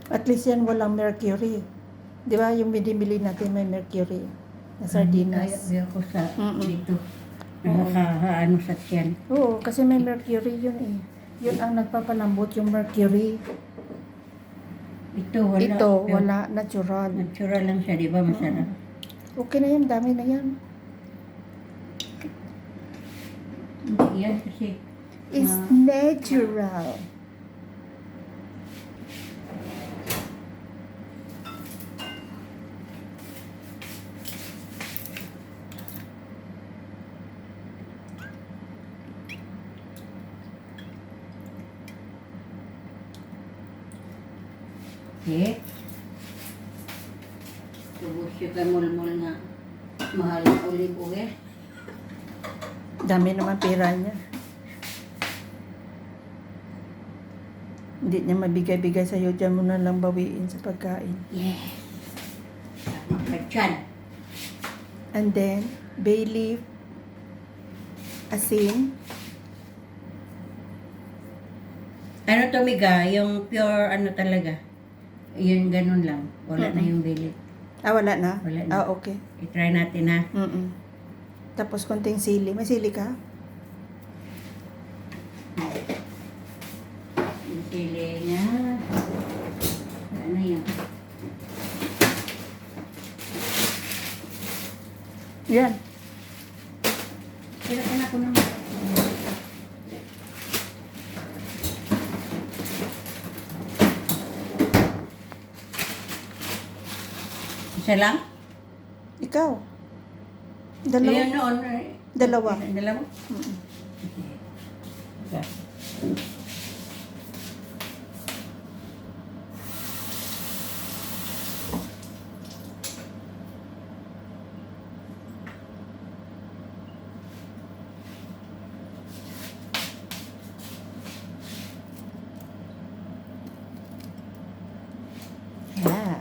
At least yan walang mercury. Di ba yung binibili natin may mercury na sardinas? Kaya ko sa Mm-mm. dito. Nakakaano sa tiyan. Oo, kasi may mercury yun eh. Yun ang nagpapalambot yung mercury. Ito wala. Ito, wala. Natural. Natural lang siya, di ba? Masarap. Okay na yan, dami na yan. Hindi yan kasi It's natural. eh. Tubos yung kamulmul na mahal na olive oil. Dami naman pera niya. Hindi niya mabigay-bigay sa'yo. Diyan mo na lang bawiin sa pagkain. Yes. Tama ka dyan. And then, bay leaf, asin. Ano to, Miga? Yung pure ano talaga? Yun, ganun lang. Wala na yung bilit. Ah, wala na? Wala na. Ah, okay. I-try natin ha. Tapos konting sili. May sili ka? Yung sili niya. Ano yun? Yan. Kailangan ako naman. Isa lang? Ikaw. Dalawa. Ayan noon. Dalawa. Dalawa? Mm-mm. Okay. Yeah.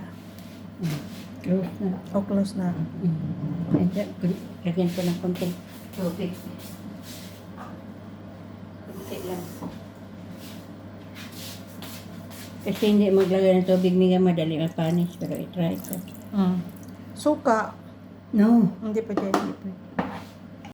Close na. O, close na. Lagyan ko ng konting tubig. Konti lang. Kasi hindi maglagay ng tubig niya madali mapanis. Pero i-try ko. Suka. No. Hindi pa dyan.